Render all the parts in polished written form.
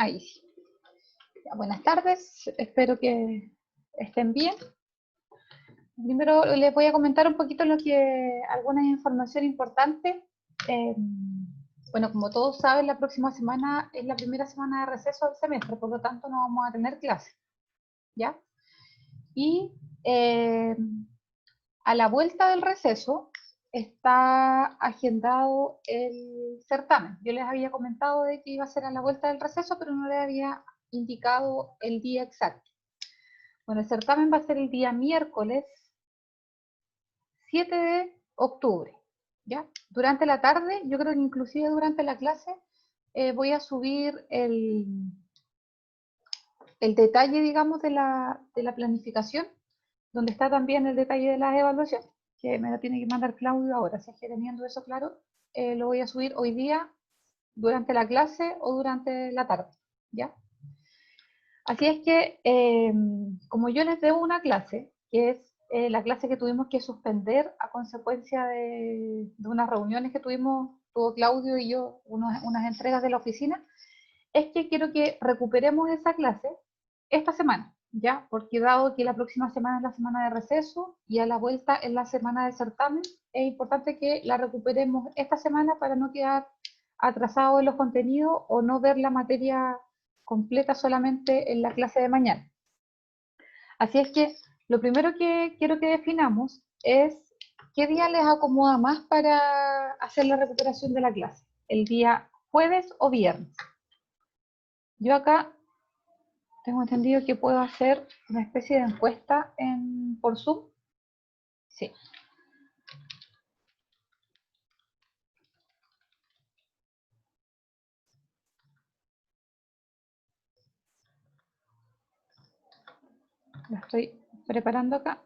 Ahí sí. Ya, buenas tardes, espero que estén bien. Primero les voy a comentar un poquito alguna información importante. Bueno, como todos saben, la próxima semana es la primera semana de receso del semestre, por lo tanto no vamos a tener clase, ¿ya? Y a la vuelta del receso está agendado el certamen. Yo les había comentado de que iba a ser a la vuelta del receso, pero no les había indicado el día exacto. Bueno, el certamen va a ser el día miércoles 7 de octubre, ¿ya? Durante la tarde, yo creo que inclusive durante la clase, voy a subir el detalle, digamos, de la planificación, donde está también el detalle de las evaluaciones, que me lo tiene que mandar Claudio ahora, así que teniendo eso claro, lo voy a subir hoy día durante la clase o durante la tarde, ¿ya? Así es que, como yo les debo una clase, que es la clase que tuvimos que suspender a consecuencia de unas reuniones que tuvo Claudio y yo, unas entregas de la oficina, es que quiero que recuperemos esa clase esta semana, ¿ya? Porque dado que la próxima semana es la semana de receso y a la vuelta es la semana de certamen, es importante que la recuperemos esta semana para no quedar atrasado en los contenidos o no ver la materia completa solamente en la clase de mañana. Así es que lo primero que quiero que definamos es qué día les acomoda más para hacer la recuperación de la clase, el día jueves o viernes. Yo acá tengo entendido que puedo hacer una especie de encuesta por Zoom. Sí. La estoy preparando acá.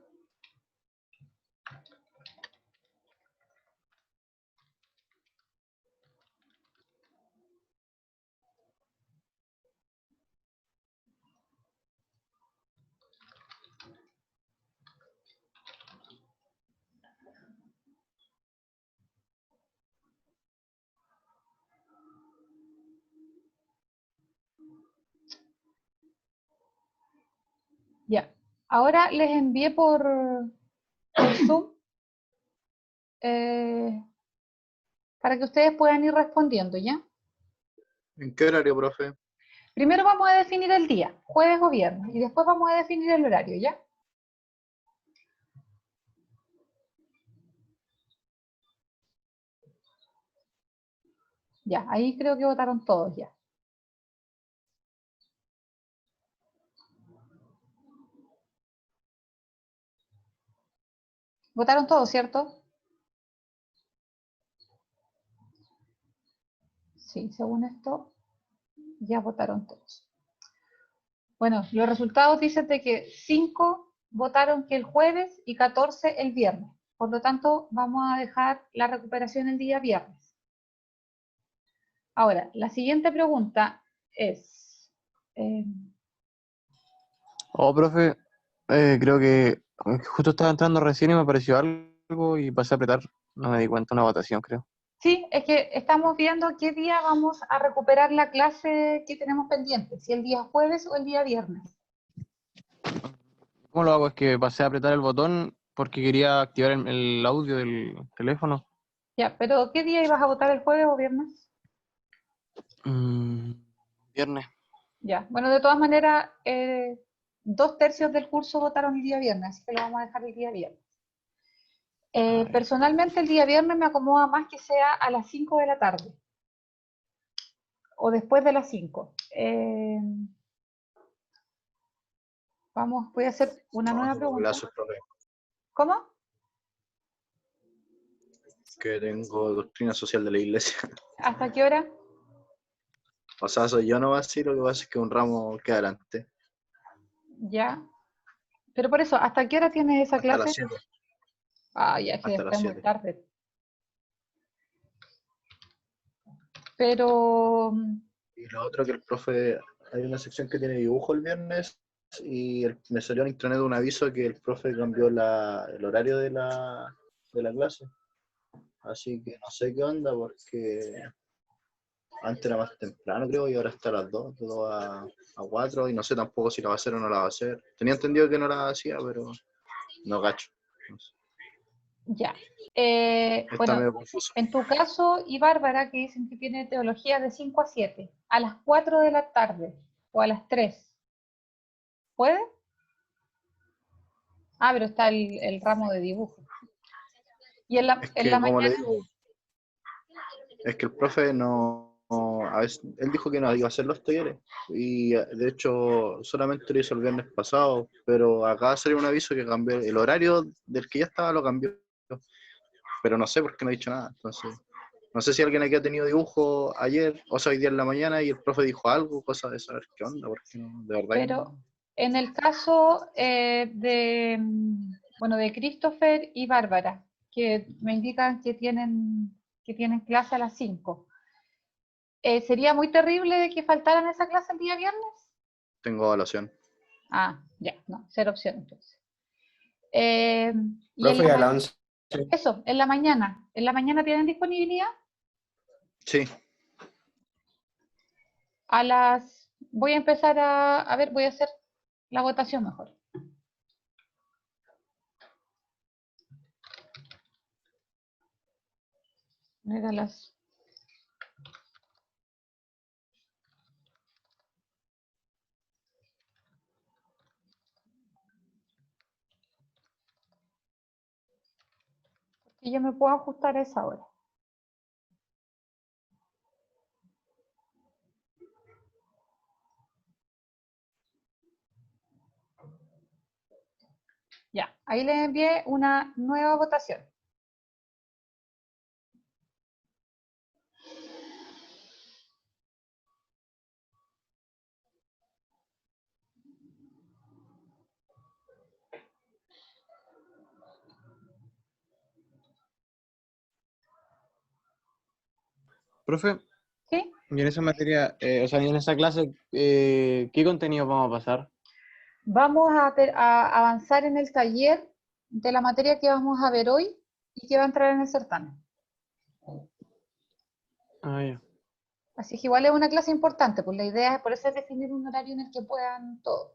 Ya. Ahora les envié por Zoom para que ustedes puedan ir respondiendo, ¿ya? ¿En qué horario, profe? Primero vamos a definir el día, jueves o viernes, y después vamos a definir el horario, ¿ya? Ya, ahí creo que votaron todos ya. Votaron todos, ¿cierto? Sí, según esto, ya votaron todos. Bueno, los resultados dicen de que 5 votaron que el jueves y 14 el viernes. Por lo tanto, vamos a dejar la recuperación el día viernes. Ahora, la siguiente pregunta es... Profe, creo que justo estaba entrando recién y me apareció algo y pasé a apretar. No me di cuenta, una votación, creo. sí, es que estamos viendo qué día vamos a recuperar la clase que tenemos pendiente, si el día jueves o el día viernes. ¿Cómo lo hago? Es que pasé a apretar el botón porque quería activar el audio del teléfono. Ya, pero ¿qué día ibas a votar, el jueves o viernes? Viernes. Ya, bueno, de todas maneras, 2/3 del curso votaron el día viernes, así que lo vamos a dejar el día viernes. Personalmente el día viernes me acomoda más que sea a las 5 de la tarde o después de las 5. Voy a hacer una nueva pregunta. Clases, profe. ¿Cómo? Que tengo doctrina social de la iglesia. ¿Hasta qué hora? O sea, soy yo no va a decir, lo que pasa es que un ramo queda adelante. Ya. Pero por eso, ¿hasta qué hora tienes esa Hasta clase? las 7. Ah, ya, es que Hasta después las es muy 7. tarde. Pero, Y lo otro que el profe, hay una sección que tiene dibujo el viernes y me salió en internet un aviso que el profe cambió el horario de la clase. Así que no sé qué onda porque Antes era más temprano, creo, y ahora está a las 2, de 2 a 4, y no sé tampoco si la va a hacer o no la va a hacer. Tenía entendido que no la hacía, pero no gacho. No sé. Ya. Está Bueno, medio confuso. en tu caso y Bárbara, que dicen que tiene teología de 5 a 7, a las 4 de la tarde o a las 3, ¿puede? Ah, pero está el ramo de dibujo. Y Es en la que, como le mañana, digo, es que el profe a veces, él dijo que no iba a hacer los talleres, y de hecho solamente lo hizo el viernes pasado, pero acaba de salir un aviso que cambió el horario del que ya estaba, lo cambió, pero no sé por qué no ha dicho nada. Entonces, no sé si alguien aquí ha tenido dibujo ayer, o sea, hoy día en la mañana, y el profe dijo algo, cosa de saber qué onda, porque no, de verdad que pero no. en el caso bueno, de Christopher y Bárbara, que me indican que tienen clase a las 5, ¿sería muy terrible de que faltaran esa clase el día viernes? Tengo evaluación. Ah, ya, no, cero opción entonces. Eh, y en Profe, la y a la 11. eso, ¿en la mañana tienen disponibilidad? Sí, Voy a empezar a ver, voy a hacer la votación mejor. Era las y yo me puedo ajustar a esa hora. Ya, ahí les envié una nueva votación. Profe, ¿Sí? y en esa materia, o sea, y en esa clase, ¿qué contenido vamos a pasar? Vamos a avanzar en el taller de la materia que vamos a ver hoy y que va a entrar en el certamen. Ah, ya. Así que igual es una clase importante, pues la idea es por eso es definir un horario en el que puedan todos.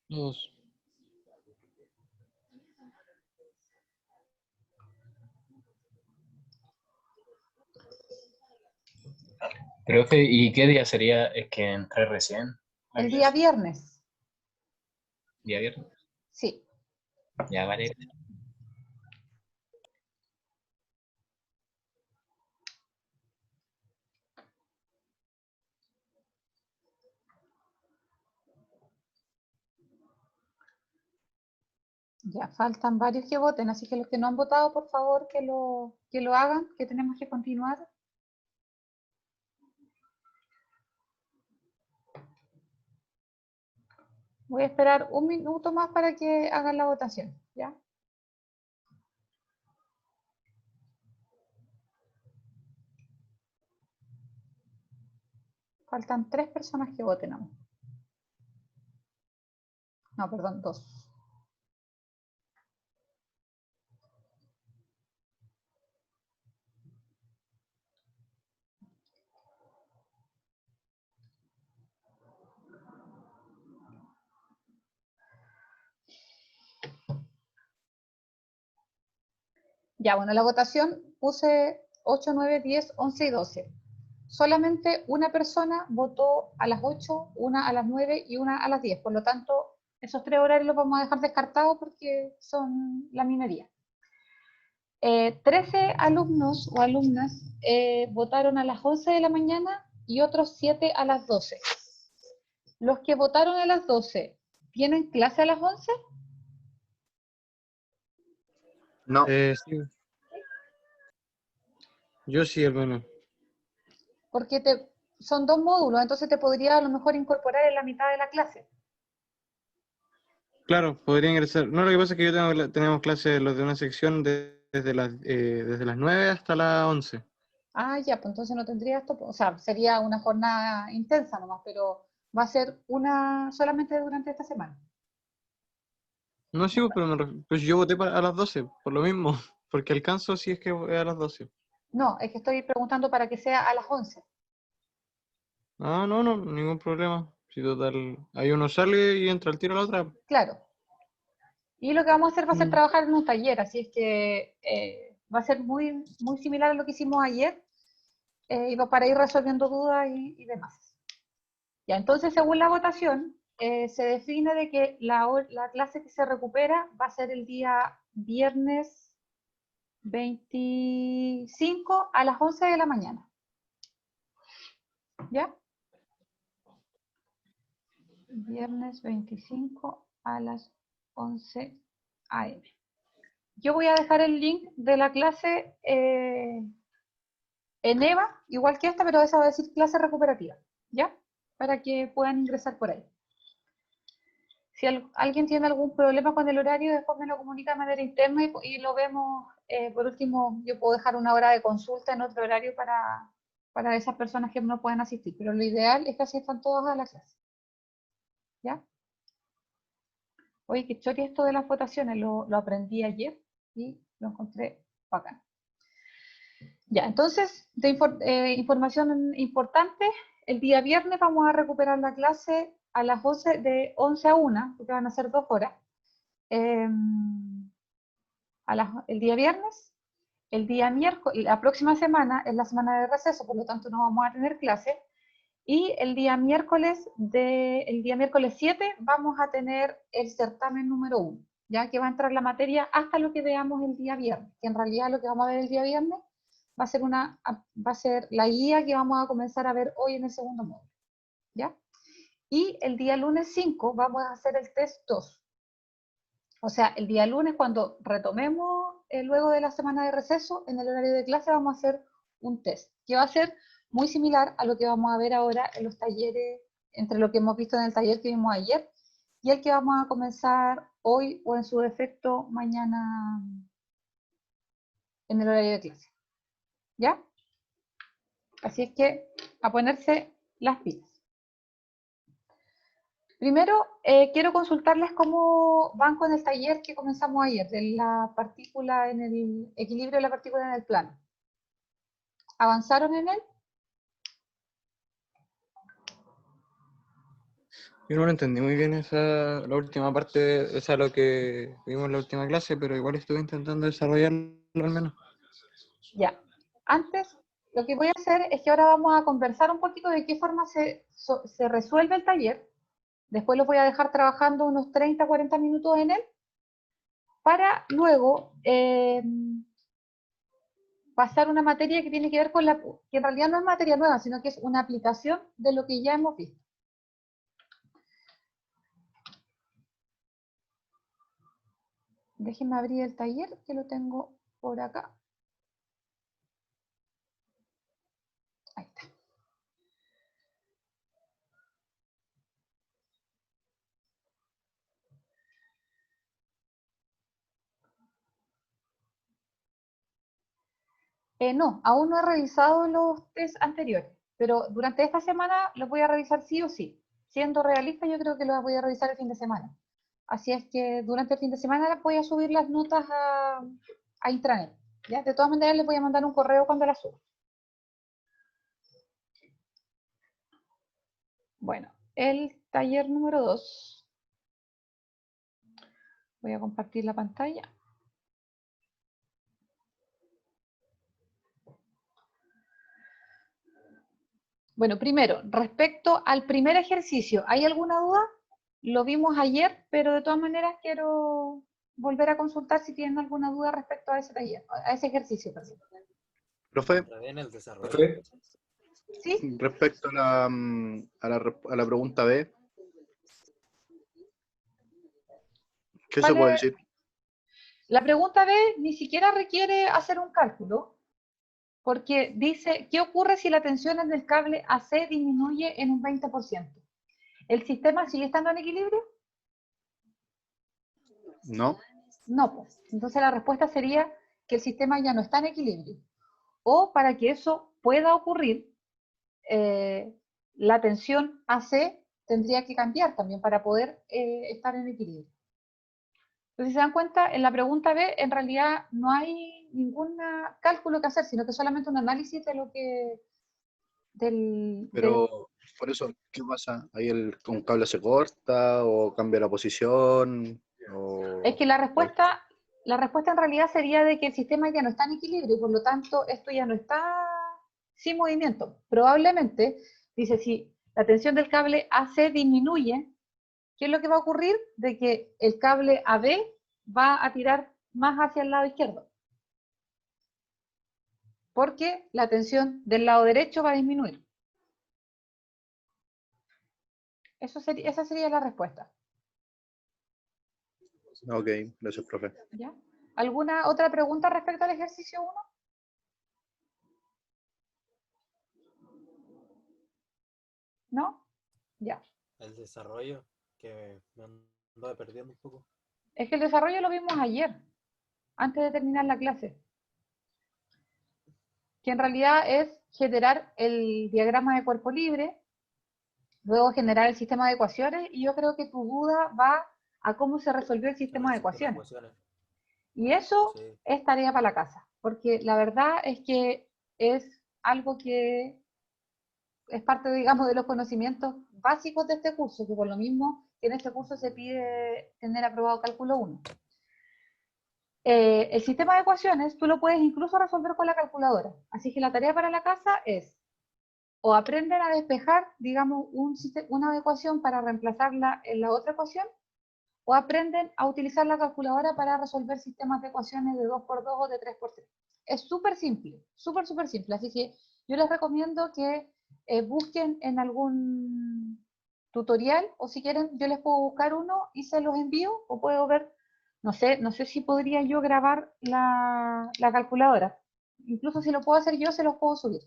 Dos. Profe, ¿y qué día sería? Es que entré recién a El día clase. viernes, Día viernes. sí. Ya, vale. Ya faltan varios que voten, así que los que no han votado, por favor, que lo hagan, que tenemos que continuar. Voy a esperar un minuto más para que hagan la votación, ¿ya? Faltan 3 personas que voten aún. No, perdón, 2. Ya, bueno, la votación puse 8, 9, 10, 11 y 12. Solamente una persona votó a las 8, una a las 9 y una a las 10. Por lo tanto, esos 3 horarios los vamos a dejar descartados porque son la minoría. 13 alumnos o alumnas votaron a las 11 de la mañana y otros 7 a las 12. Los que votaron a las 12, ¿tienen clase a las 11? no, Sí. Yo sí, hermano. Porque son 2 módulos, entonces te podría a lo mejor incorporar en la mitad de la clase. Claro, podría ingresar. No, lo que pasa es que tenemos clases los de una sección desde las 9 hasta las 11. Ah, ya, pues entonces no tendría esto, o sea, sería una jornada intensa nomás, pero va a ser una solamente durante esta semana. No, sí, pero, pues yo voté a las 12, por lo mismo, porque alcanzo si es que voy a las 12. No, es que estoy preguntando para que sea a las 11. Ah, no, no, ningún problema. Si total, ahí uno sale y entra al tiro a la otra. Claro. Y lo que vamos a hacer va a ser Mm. trabajar en un taller, así es que va a ser muy, muy similar a lo que hicimos ayer, para ir resolviendo dudas y demás. Ya, entonces, según la votación, se define de que la clase que se recupera va a ser el día viernes 25 a las 11 de la mañana. ¿Ya? Viernes 25 a las 11 a.m. Yo voy a dejar el link de la clase en EVA, igual que esta, pero esa va a decir clase recuperativa, ¿ya? Para que puedan ingresar por ahí. Si alguien tiene algún problema con el horario, después me lo comunica de manera interna y lo vemos. Por último, yo puedo dejar una hora de consulta en otro horario para esas personas que no pueden asistir, pero lo ideal es que asistan todos a la clase. ¿Ya? Oye, qué chori esto de las votaciones, lo aprendí ayer y lo encontré bacán. Ya, entonces, información importante, el día viernes vamos a recuperar la clase a las 11, de 11 a 1, porque van a ser 2 horas. El día viernes, el día miércoles, la próxima semana es la semana de receso, por lo tanto no vamos a tener clase. Y el día miércoles 7 vamos a tener el certamen número 1, ya que va a entrar la materia hasta lo que veamos el día viernes, que en realidad lo que vamos a ver el día viernes va a ser la guía que vamos a comenzar a ver hoy en el segundo módulo, ¿ya? Y el día lunes 5 vamos a hacer el test 2. O sea, el día lunes, cuando retomemos luego de la semana de receso, en el horario de clase vamos a hacer un test, que va a ser muy similar a lo que vamos a ver ahora en los talleres, entre lo que hemos visto en el taller que vimos ayer, y el que vamos a comenzar hoy o en su defecto mañana en el horario de clase. ¿Ya? Así es que a ponerse las pilas. Primero, quiero consultarles cómo van con el taller que comenzamos ayer, de la partícula en el equilibrio de la partícula en el plano. ¿Avanzaron en él? Yo no lo entendí muy bien la última parte, esa lo que vimos en la última clase, pero igual estuve intentando desarrollarlo al menos. Ya. Antes, lo que voy a hacer es que ahora vamos a conversar un poquito de qué forma se resuelve el taller. Después los voy a dejar trabajando unos 30, 40 minutos en él, para luego pasar una materia que tiene que ver con que en realidad no es materia nueva, sino que es una aplicación de lo que ya hemos visto. Déjenme abrir el taller, que lo tengo por acá. Ahí está. No, aún no he revisado los test anteriores, pero durante esta semana los voy a revisar sí o sí. Siendo realista, yo creo que los voy a revisar el fin de semana. Así es que durante el fin de semana voy a subir las notas a intranet. ¿Ya? De todas maneras, les voy a mandar un correo cuando las suba. Bueno, el taller número 2. Voy a compartir la pantalla. Bueno, primero, respecto al primer ejercicio, ¿hay alguna duda? Lo vimos ayer, pero de todas maneras quiero volver a consultar si tienen alguna duda respecto a ese taller, a ese ejercicio. Perdón. Profe, ¿Sí? respecto a la pregunta B, ¿qué se puede decir? La pregunta B ni siquiera requiere hacer un cálculo, porque dice, ¿qué ocurre si la tensión en el cable AC disminuye en un 20%? ¿El sistema sigue estando en equilibrio? No. No, pues. Entonces la respuesta sería que el sistema ya no está en equilibrio. O para que eso pueda ocurrir, la tensión AC tendría que cambiar también para poder estar en equilibrio. Entonces, si se dan cuenta, en la pregunta B, en realidad no hay ningún cálculo que hacer, sino que solamente un análisis de lo que... Pero Por eso, ¿qué pasa? Ahí un cable se corta o cambia la posición o... Es que la respuesta en realidad sería de que el sistema ya no está en equilibrio y por lo tanto esto ya no está sin movimiento. Probablemente, dice, si la tensión del cable AC disminuye, ¿qué es lo que va a ocurrir? De que el cable AB va a tirar más hacia el lado izquierdo. Porque la tensión del lado derecho va a disminuir. Esa sería la respuesta. Ok, gracias, profe. ¿Ya? ¿Alguna otra pregunta respecto al ejercicio 1? ¿No? Ya. El desarrollo, que me ando perdiendo un poco. Es que el desarrollo lo vimos ayer, antes de terminar la clase. Que en realidad es generar el diagrama de cuerpo libre, luego generar el sistema de ecuaciones, y yo creo que tu duda va a cómo se resolvió el sistema de ecuaciones. Y eso Sí. es tarea para la casa, porque la verdad es que es algo que es parte, digamos, de los conocimientos básicos de este curso, que por lo mismo que en este curso se pide tener aprobado cálculo 1. El sistema de ecuaciones tú lo puedes incluso resolver con la calculadora, así que la tarea para la casa es o aprenden a despejar, digamos, una ecuación para reemplazarla en la otra ecuación, o aprenden a utilizar la calculadora para resolver sistemas de ecuaciones de 2×2 o de 3×3. Es súper simple, súper simple. Así que yo les recomiendo que busquen en algún tutorial, o si quieren, yo les puedo buscar uno y se los envío, o puedo ver, no sé si podría yo grabar la calculadora. Incluso si lo puedo hacer yo, se los puedo subir.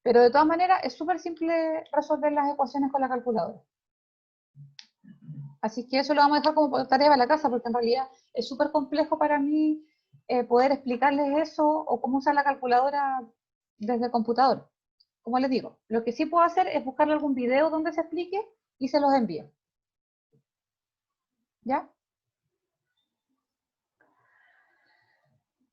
Pero de todas maneras, es súper simple resolver las ecuaciones con la calculadora. Así que eso lo vamos a dejar como tarea para la casa, porque en realidad es súper complejo para mí poder explicarles eso o cómo usar la calculadora desde el computador. Como les digo, lo que sí puedo hacer es buscarle algún video donde se explique y se los envío. ¿Ya?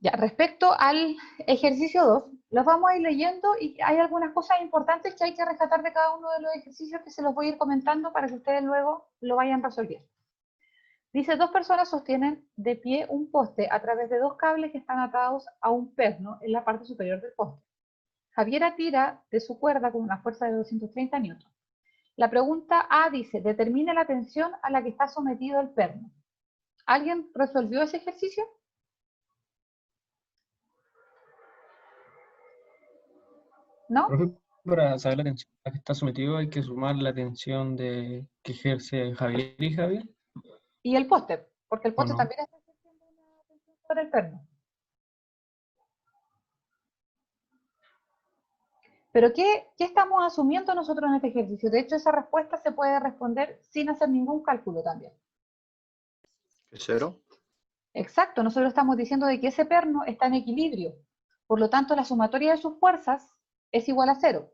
Ya, respecto al ejercicio 2, los vamos a ir leyendo y hay algunas cosas importantes que hay que rescatar de cada uno de los ejercicios que se los voy a ir comentando para que ustedes luego lo vayan resolviendo. Dice, 2 personas sostienen de pie un poste a través de 2 cables que están atados a un perno en la parte superior del poste. Javiera tira de su cuerda con una fuerza de 230 newtons. La pregunta A dice, determina la tensión a la que está sometido el perno. ¿Alguien resolvió ese ejercicio? ¿No? Profe, para saber la tensión a la que está sometido hay que sumar la tensión que ejerce Javier y Javier, Y el poste, porque el ¿o poste no? también está ejerciendo una tensión sobre el perno. Pero ¿qué estamos asumiendo nosotros en este ejercicio? De hecho, esa respuesta se puede responder sin hacer ningún cálculo también. ¿Cero? Exacto, nosotros estamos diciendo de que ese perno está en equilibrio. Por lo tanto, la sumatoria de sus fuerzas es igual a 0.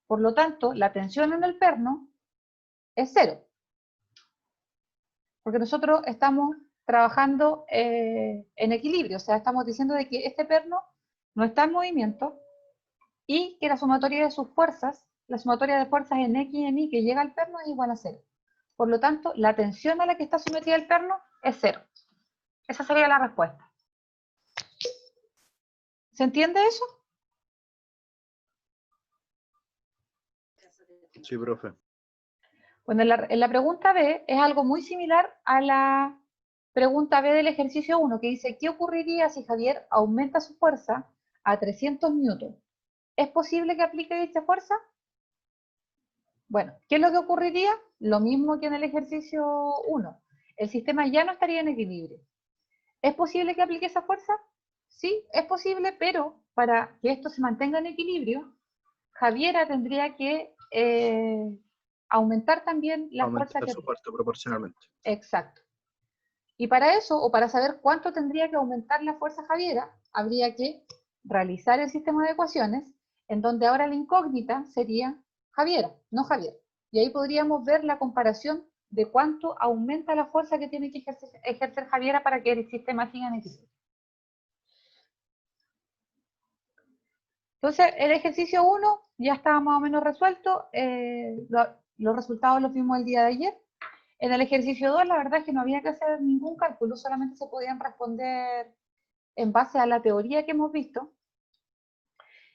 Por lo tanto, la tensión en el perno es 0. Porque nosotros estamos trabajando en equilibrio. O sea, estamos diciendo de que este perno no está en movimiento y que la sumatoria de sus fuerzas, la sumatoria de fuerzas en X y en Y que llega al perno es igual a 0. Por lo tanto, la tensión a la que está sometida el perno es 0. Esa sería la respuesta. ¿Se entiende eso? Sí, profe. Bueno, en la pregunta B es algo muy similar a la pregunta B del ejercicio 1, que dice, ¿qué ocurriría si Javier aumenta su fuerza a 300 newtons? ¿Es posible que aplique dicha fuerza? Bueno, ¿qué es lo que ocurriría? Lo mismo que en el ejercicio 1. El sistema ya no estaría en equilibrio. ¿Es posible que aplique esa fuerza? Sí, es posible, pero para que esto se mantenga en equilibrio, Javiera tendría que aumentar también la fuerza Aumentar que... su fuerza proporcionalmente. Exacto. Y para eso, o para saber cuánto tendría que aumentar la fuerza Javiera, habría que realizar el sistema de ecuaciones, en donde ahora la incógnita sería Javiera, no Javier. Y ahí podríamos ver la comparación de cuánto aumenta la fuerza que tiene que ejercer Javiera para que el sistema siga en equilibrio. Entonces, el ejercicio 1 ya estaba más o menos resuelto. Los resultados los vimos el día de ayer. En el ejercicio 2, la verdad es que no había que hacer ningún cálculo, solamente se podían responder en base a la teoría que hemos visto.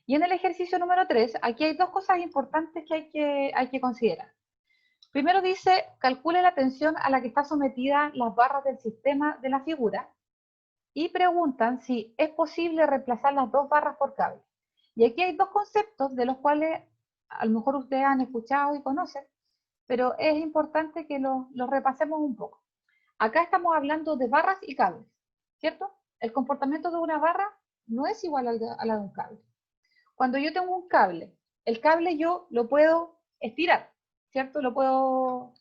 Y en el ejercicio número 3, aquí hay dos cosas importantes que hay que considerar. Primero dice, calcule la tensión a la que está sometida las barras del sistema de la figura. Y preguntan si es posible reemplazar las dos barras por cable. Y aquí hay dos conceptos de los cuales a lo mejor ustedes han escuchado y conocen, pero es importante que los repasemos un poco. Acá estamos hablando de barras y cables, ¿cierto? El comportamiento de una barra no es igual a la de un cable. Cuando yo tengo un cable, el cable yo lo puedo estirar, ¿cierto? Lo puedo,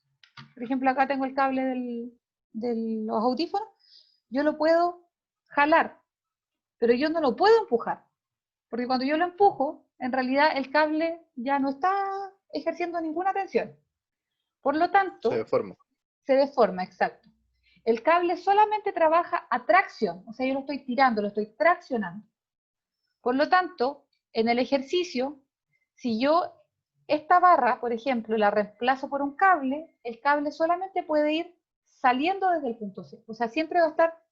por ejemplo, acá tengo el cable de los audífonos, yo lo puedo jalar, pero yo no lo puedo empujar, porque cuando yo lo empujo, en realidad el cable ya no está ejerciendo ninguna tensión. Por lo tanto, Se deforma. se deforma, exacto. El cable solamente trabaja a tracción, o sea, yo lo estoy tirando, lo estoy traccionando. Por lo tanto, en el ejercicio, si yo esta barra, por ejemplo, la reemplazo por un cable, el cable solamente puede ir saliendo desde el punto C. O sea, siempre va a estar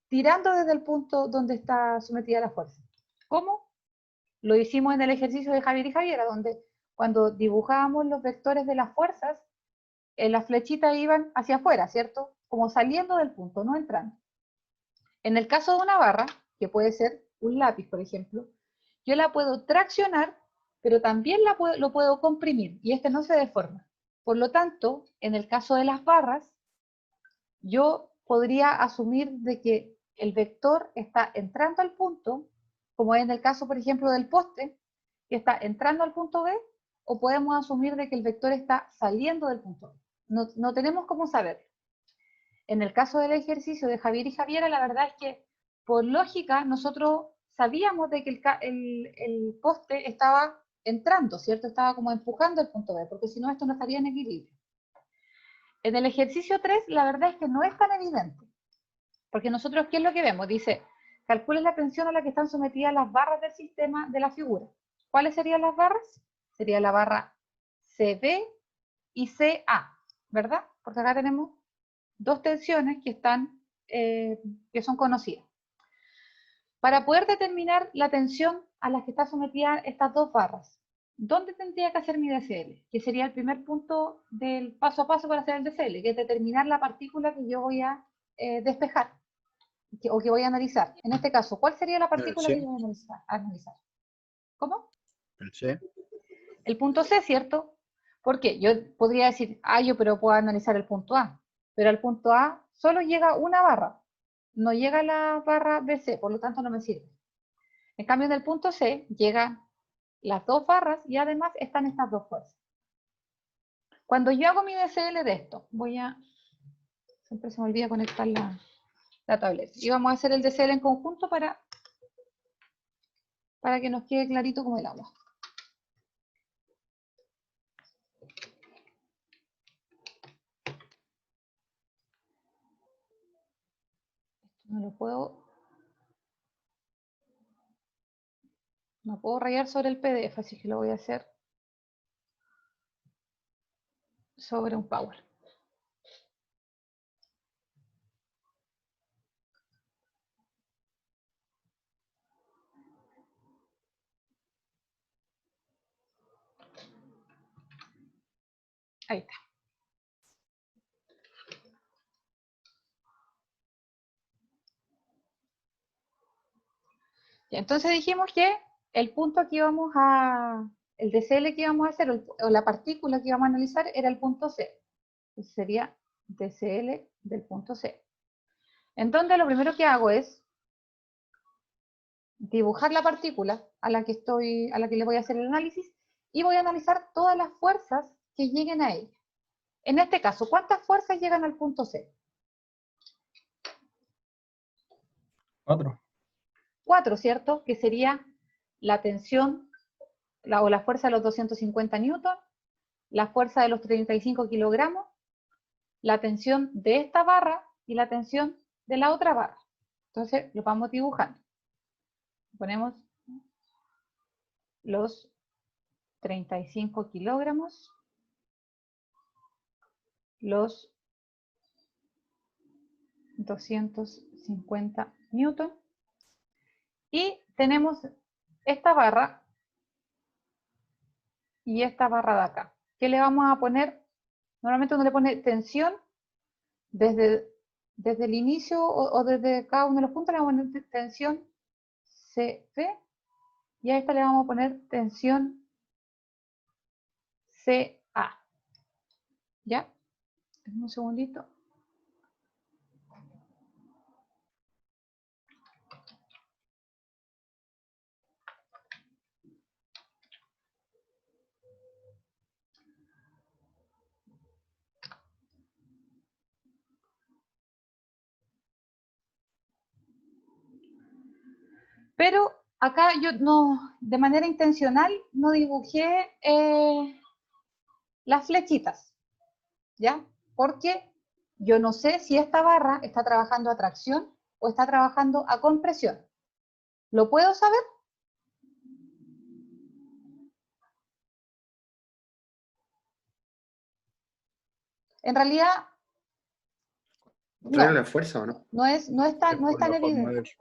tirando desde el punto donde está sometida la fuerza. ¿Cómo? Lo hicimos en el ejercicio de Javier y Javiera, donde cuando dibujábamos los vectores de las fuerzas, las flechitas iban hacia afuera, ¿cierto? Como saliendo del punto, no entrando. En el caso de una barra, que puede ser un lápiz, por ejemplo, yo la puedo traccionar, pero también lo puedo comprimir, y este no se deforma. Por lo tanto, en el caso de las barras, yo podría asumir de que el vector está entrando al punto, como en el caso, por ejemplo, del poste, que está entrando al punto B, o podemos asumir de que el vector está saliendo del punto B. No tenemos cómo saberlo. En el caso del ejercicio de Javier y Javiera, la verdad es que, por lógica, nosotros sabíamos de que el poste estaba entrando, ¿cierto? Estaba como empujando el punto B, porque si no, esto no estaría en equilibrio. En el ejercicio 3, la verdad es que no es tan evidente, porque nosotros, ¿qué es lo que vemos? Dice, calcule la tensión a la que están sometidas las barras del sistema de la figura. ¿Cuáles serían las barras? Sería la barra CB y CA, ¿verdad? Porque acá tenemos dos tensiones que son conocidas. Para poder determinar la tensión a la que está sometida estas dos barras, ¿dónde tendría que hacer mi DCL? Que sería el primer punto del paso a paso para hacer el DCL, que es determinar la partícula que yo voy a despejar o que voy a analizar. En este caso, ¿cuál sería la partícula que yo voy a analizar? ¿Cómo? El C. El punto C, ¿cierto? ¿Por qué? Yo podría decir, pero puedo analizar el punto A. Pero al punto A solo llega una barra. No llega la barra BC, por lo tanto no me sirve. En cambio, en el punto C llegan las dos barras y además están estas dos fuerzas. Cuando yo hago mi DCL de esto, siempre se me olvida conectar la tableta. Y vamos a hacer el DCL en conjunto para que nos quede clarito como el agua. No puedo rayar sobre el PDF, así que lo voy a hacer sobre un Power. Ahí está. Y entonces dijimos que el punto que íbamos el DCL que íbamos a hacer, o la partícula que íbamos a analizar, era el punto C. Entonces sería DCL del punto C. Entonces lo primero que hago es dibujar la partícula a la que le voy a hacer el análisis y voy a analizar todas las fuerzas que lleguen a ella. En este caso, ¿cuántas fuerzas llegan al punto C? 4. 4, ¿cierto? Que sería la tensión o la fuerza de los 250 newton, la fuerza de los 35 kilogramos, la tensión de esta barra y la tensión de la otra barra. Entonces, lo vamos dibujando. Ponemos los 35 kilogramos, los 250 newton. Y tenemos esta barra y esta barra de acá. ¿Qué le vamos a poner? Normalmente uno le pone tensión desde el inicio o desde cada uno de los puntos le vamos a poner tensión CV y a esta le vamos a poner tensión CA. ¿Ya? Un segundito. Pero acá yo no, de manera intencional, no dibujé las flechitas, ¿ya? Porque yo no sé si esta barra está trabajando a tracción o está trabajando a compresión. ¿Lo puedo saber? En realidad, ¿Trae no, la fuerza o no? no es tan evidente.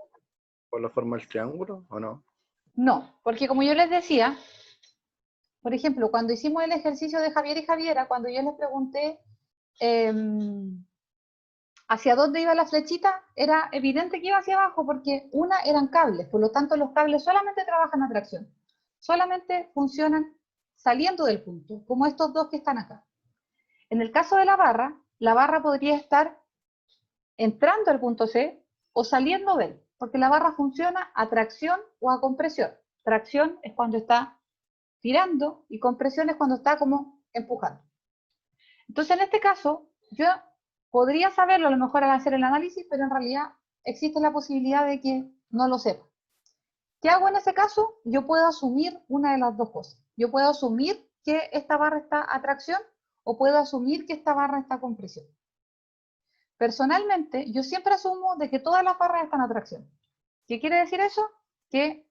¿Por la forma del triángulo o no? No, porque como yo les decía, por ejemplo, cuando hicimos el ejercicio de Javier y Javiera, cuando yo les pregunté hacia dónde iba la flechita, era evidente que iba hacia abajo porque una eran cables, por lo tanto los cables solamente trabajan a tracción, solamente funcionan saliendo del punto, como estos dos que están acá. En el caso de la barra podría estar entrando al punto C o saliendo de él, porque la barra funciona a tracción o a compresión. Tracción es cuando está tirando y compresión es cuando está como empujando. Entonces, en este caso, yo podría saberlo a lo mejor al hacer el análisis, pero en realidad existe la posibilidad de que no lo sepa. ¿Qué hago en ese caso? Yo puedo asumir una de las dos cosas. Yo puedo asumir que esta barra está a tracción o puedo asumir que esta barra está a compresión. Personalmente, yo siempre asumo de que todas las barras están a tracción. ¿Qué quiere decir eso? Que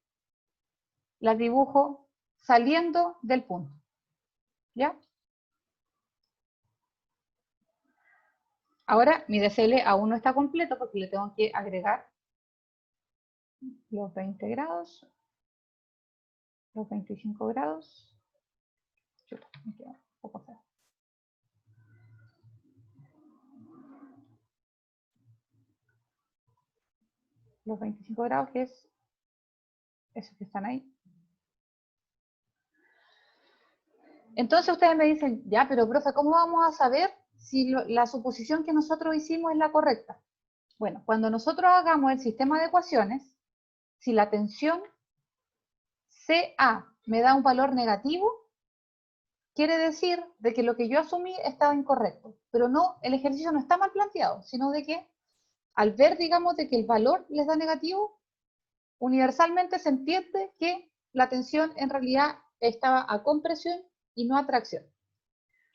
las dibujo saliendo del punto. ¿Ya? Ahora mi DCL aún no está completo porque le tengo que agregar los 20 grados, los 25 grados. Chuta, me queda un poco feo. Los 25 grados, que es esos que están ahí. Entonces ustedes me dicen, ya, pero profe, ¿cómo vamos a saber si la suposición que nosotros hicimos es la correcta? Bueno, cuando nosotros hagamos el sistema de ecuaciones, si la tensión CA me da un valor negativo, quiere decir de que lo que yo asumí estaba incorrecto. Pero no, el ejercicio no está mal planteado, sino de que al ver, digamos, de que el valor les da negativo, universalmente se entiende que la tensión en realidad estaba a compresión y no a tracción.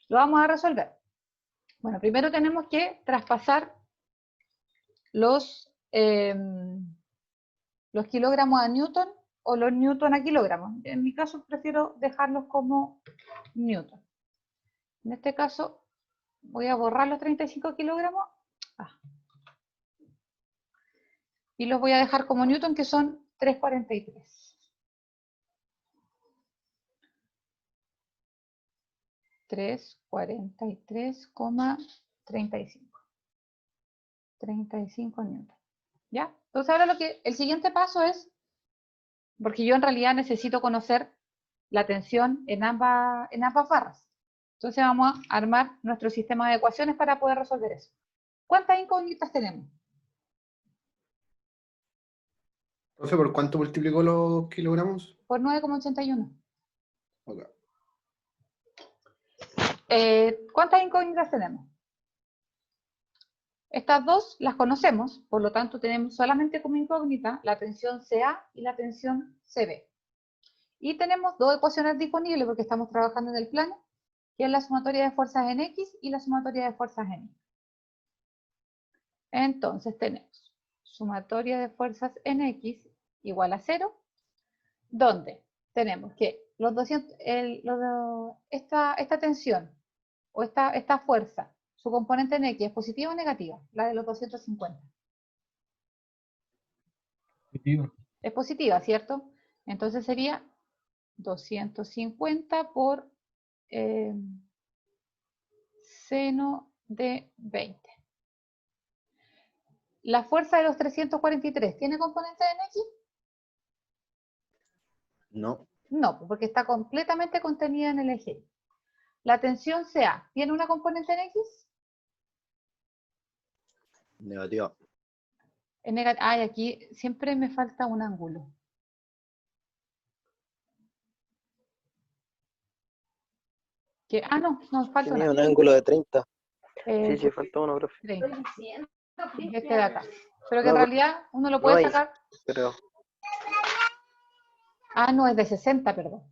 Lo vamos a resolver. Bueno, primero tenemos que traspasar los kilogramos a newton o los newton a kilogramos. En mi caso prefiero dejarlos como newton. En este caso voy a borrar los 35 kilogramos y los voy a dejar como newton, que son 343. 343,35. 35 newton. ¿Ya? Entonces ahora el siguiente paso es, porque yo en realidad necesito conocer la tensión en ambas barras. Entonces vamos a armar nuestro sistema de ecuaciones para poder resolver eso. ¿Cuántas incógnitas tenemos? Profe, ¿por cuánto multiplicó los kilogramos? Por 9,81. Okay. ¿Cuántas incógnitas tenemos? Estas dos las conocemos, por lo tanto tenemos solamente como incógnita la tensión CA y la tensión CB. Y tenemos dos ecuaciones disponibles porque estamos trabajando en el plano, que es la sumatoria de fuerzas en X y la sumatoria de fuerzas en Y. Entonces tenemos sumatoria de fuerzas en X igual a 0, donde tenemos que los 200, esta tensión o esta fuerza, su componente en X, ¿es positiva o negativa? La de los 250. Positivo. Es positiva, ¿cierto? Entonces sería 250 por seno de 20. ¿La fuerza de los 343 tiene componente en X? No, No, porque está completamente contenida en el eje Y. ¿La tensión CA tiene una componente en X? negativa. Ay, aquí siempre me falta un ángulo. No, nos falta Tenía un ángulo. ángulo de 30. Eh, Sí, falta uno, profe. 30. Este de acá. Pero que No, en realidad uno lo no puede hay, sacar. pero No, es de 60, perdón.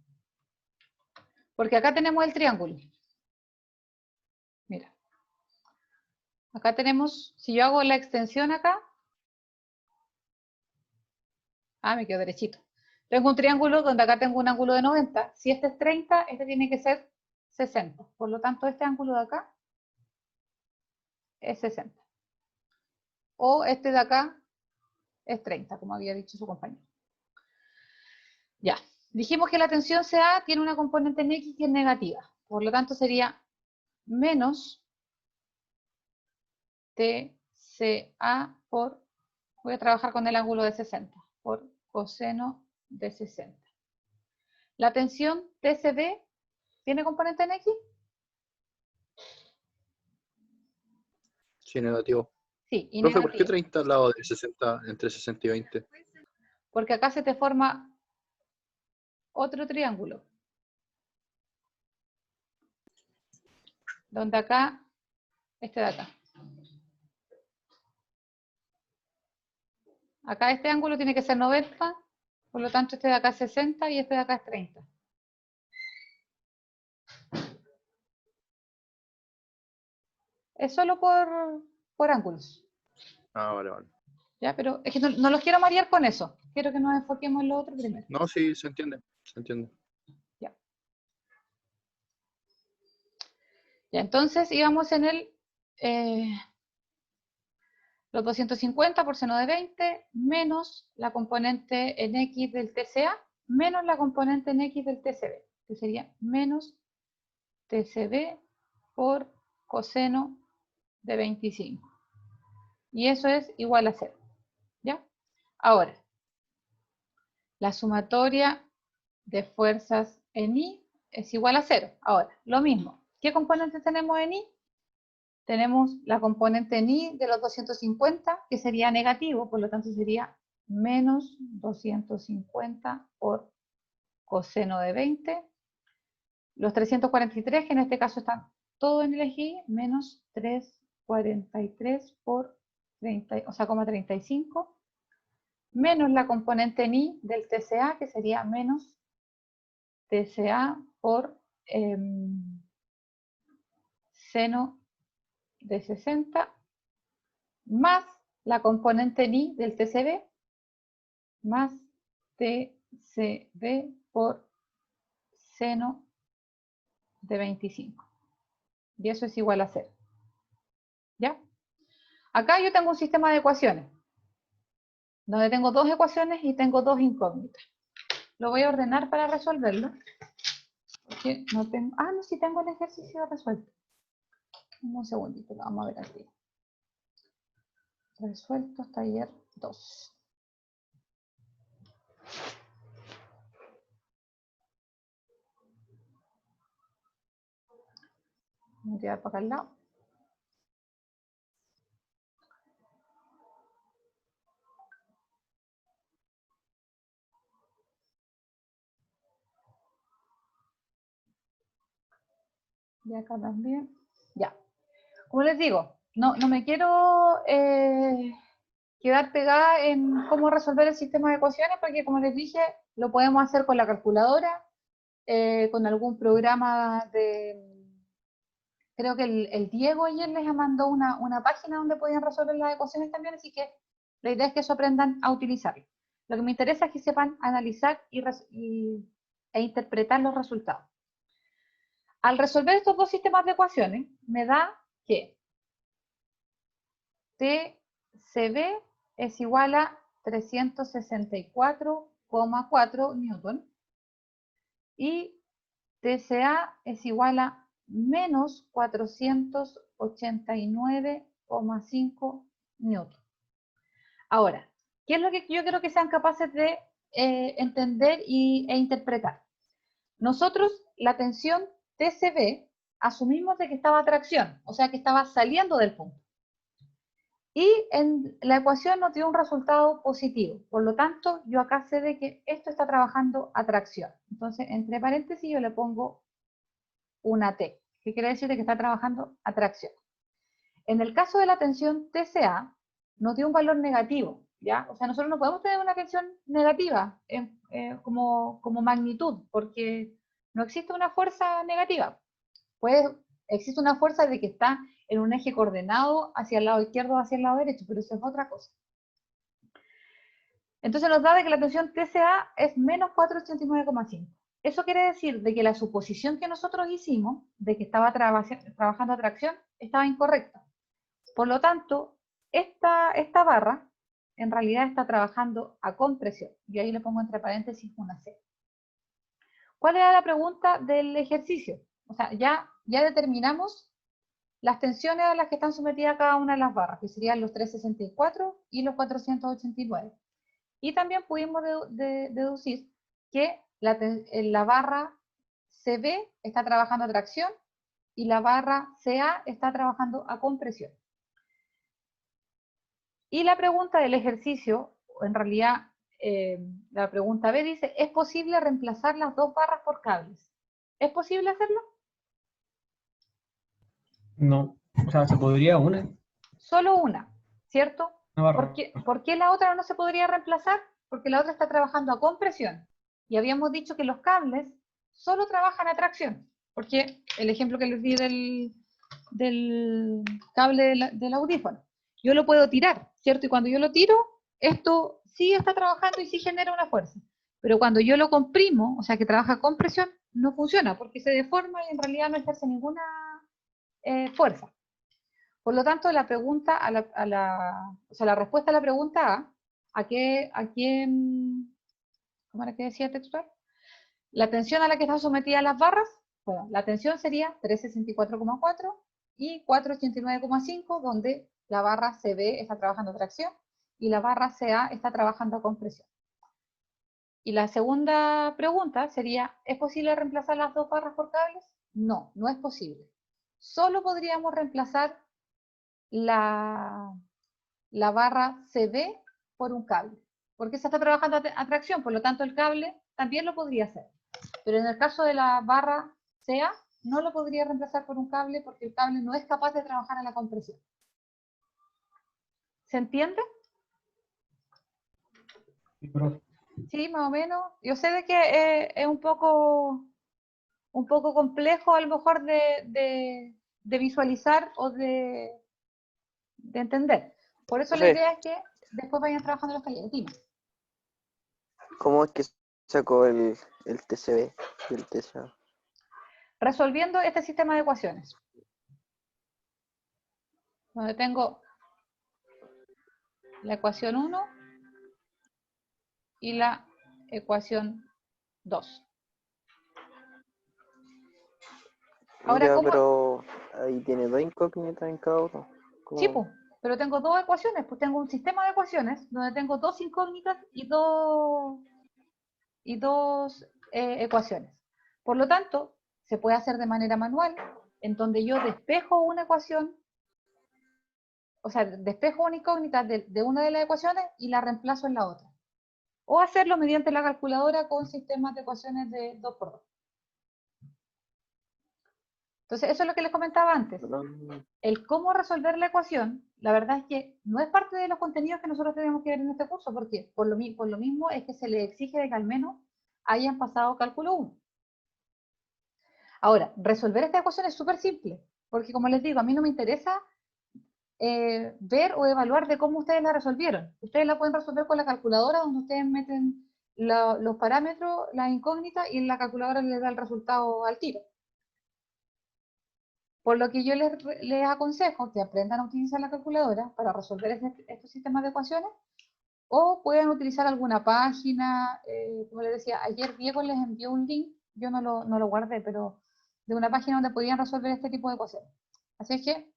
Porque acá tenemos el triángulo. Mira. Acá tenemos, si yo hago la extensión acá. Me quedo derechito. Tengo un triángulo donde acá tengo un ángulo de 90. Si este es 30, este tiene que ser 60. Por lo tanto, este ángulo de acá es 60. O este de acá es 30, como había dicho su compañero. Ya. Dijimos que la tensión CA tiene una componente en X que es negativa. Por lo tanto, sería menos TCA por, voy a trabajar con el ángulo de 60, por coseno de 60. La tensión TCB tiene componente en X. Sí, negativo. Sí, y Profe, ¿por qué negativo. 30 al lado de 60, entre 60 y 20? Porque acá se te forma otro triángulo. Donde acá, este de acá. Acá este ángulo tiene que ser 90, por lo tanto este de acá es 60 y este de acá es 30. Es solo por ángulos. Vale. ¿Ya? Pero es que no los quiero marear con eso. Quiero que nos enfoquemos en lo otro primero. No, sí, se entiende. Ya. Ya, entonces íbamos en los 250 por seno de 20 menos la componente en X del TCA menos la componente en X del TCB, que sería menos TCB por coseno de 25. Y eso es igual a 0. ¿Ya? Ahora, la sumatoria de fuerzas en I es igual a 0. Ahora, lo mismo. ¿Qué componentes tenemos en I? Tenemos la componente en I de los 250, que sería negativo, por lo tanto sería menos 250 por coseno de 20. Los 343, que en este caso están todos en el eje Y, menos 343 por 30, o sea, 35, menos la componente en I del TCA, que sería menos TCA por seno de 60, más la componente en I del TCB, más TCB por seno de 25. Y eso es igual a 0. ¿Ya? Acá yo tengo un sistema de ecuaciones, donde tengo dos ecuaciones y tengo dos incógnitas. Lo voy a ordenar para resolverlo. Porque no tengo... no, sí tengo el ejercicio resuelto. Un segundito, lo vamos a ver aquí. Resueltos, taller 2. Voy a tirar para acá al lado. Y acá también. Ya. Como les digo, no me quiero quedar pegada en cómo resolver el sistema de ecuaciones, porque como les dije, lo podemos hacer con la calculadora, con algún programa de... Creo que el Diego ayer les mandó una página donde podían resolver las ecuaciones también, así que la idea es que eso aprendan a utilizarlo. Lo que me interesa es que sepan analizar y e interpretar los resultados. Al resolver estos dos sistemas de ecuaciones, me da que TCB es igual a 364,4 newton y TCA es igual a menos 489,5 newton. Ahora, ¿qué es lo que yo quiero que sean capaces de entender e interpretar? Nosotros, la tensión TCB, asumimos de que estaba a tracción, o sea que estaba saliendo del punto. Y en la ecuación nos dio un resultado positivo. Por lo tanto, yo acá sé de que esto está trabajando a tracción. Entonces, entre paréntesis, yo le pongo una T, que quiere decir de que está trabajando a tracción. En el caso de la tensión TCA, nos dio un valor negativo, ¿ya? O sea, nosotros no podemos tener una tensión negativa como magnitud, porque no existe una fuerza negativa. Existe una fuerza de que está en un eje coordenado hacia el lado izquierdo o hacia el lado derecho, pero eso es otra cosa. Entonces nos da de que la tensión TCA es menos 489,5. Eso quiere decir de que la suposición que nosotros hicimos de que estaba trabajando a tracción estaba incorrecta. Por lo tanto, esta barra en realidad está trabajando a compresión. Y ahí le pongo entre paréntesis una C. ¿Cuál era la pregunta del ejercicio? O sea, ya determinamos las tensiones a las que están sometidas cada una de las barras, que serían los 364 y los 489. Y también pudimos deducir que la barra CB está trabajando a tracción y la barra CA está trabajando a compresión. Y la pregunta del ejercicio, en realidad la pregunta B dice, ¿es posible reemplazar las dos barras por cables? ¿Es posible hacerlo? No, o sea, se podría una Solo una, ¿cierto? barra. ¿Por qué la otra no se podría reemplazar? Porque la otra está trabajando a compresión. Y habíamos dicho que los cables solo trabajan a tracción. Porque el ejemplo que les di del cable del audífono, yo lo puedo tirar, ¿cierto? Y cuando yo lo tiro, esto sí está trabajando y sí genera una fuerza. Pero cuando yo lo comprimo, o sea que trabaja a compresión, no funciona porque se deforma y en realidad no ejerce ninguna fuerza. Por lo tanto, la pregunta o sea, la respuesta a la pregunta A, ¿cómo era que decía el textual? La tensión a la que están sometidas las barras, bueno, la tensión sería 364,4 y 489,5, donde la barra CB está trabajando a tracción y la barra CA está trabajando a compresión. Y la segunda pregunta sería, ¿es posible reemplazar las dos barras por cables? No, no es posible. Solo podríamos reemplazar la barra CB por un cable, porque esa está trabajando a tracción, por lo tanto el cable también lo podría hacer. Pero en el caso de la barra CA, no lo podría reemplazar por un cable porque el cable no es capaz de trabajar a la compresión. ¿Se entiende? Sí, más o menos. Yo sé de que es un poco complejo a lo mejor de visualizar o de entender. Por eso la idea es que después vayan trabajando los talleres. Dime. ¿Cómo es que sacó el TCB y el TCA? Resolviendo este sistema de ecuaciones. Donde tengo la ecuación 1 y la ecuación 2. Ahora, Ya, ¿cómo? pero ahí tiene dos incógnitas en cada uno. ¿Cómo? Sí, pues, pero tengo dos ecuaciones, pues tengo un sistema de ecuaciones donde tengo dos incógnitas y dos ecuaciones. Por lo tanto, se puede hacer de manera manual, en donde yo despejo una ecuación, o sea, despejo una incógnita de una de las ecuaciones y la reemplazo en la otra. O hacerlo mediante la calculadora con sistemas de ecuaciones de 2×2. Entonces, eso es lo que les comentaba antes. El cómo resolver la ecuación, la verdad es que no es parte de los contenidos que nosotros tenemos que ver en este curso, porque por lo mismo es que se les exige de que al menos hayan pasado cálculo 1. Ahora, resolver esta ecuación es súper simple, porque como les digo, a mí no me interesa ver o evaluar de cómo ustedes la resolvieron. Ustedes la pueden resolver con la calculadora, donde ustedes meten los parámetros, las incógnitas, y la calculadora les da el resultado al tiro. Por lo que yo les aconsejo que aprendan a utilizar la calculadora para resolver estos sistemas de ecuaciones, o puedan utilizar alguna página. Como les decía, ayer Diego les envió un link, yo no lo guardé, pero de una página donde podían resolver este tipo de ecuaciones. Así es que,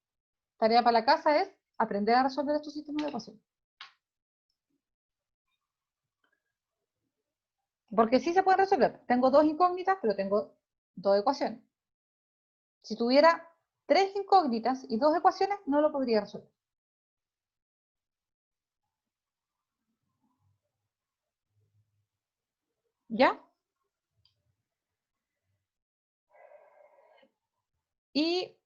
tarea para la casa es aprender a resolver estos sistemas de ecuaciones. Porque sí se pueden resolver. Tengo dos incógnitas, pero tengo dos ecuaciones. Si tuviera 3 incógnitas y 2 ecuaciones, no lo podría resolver. ¿Ya? Y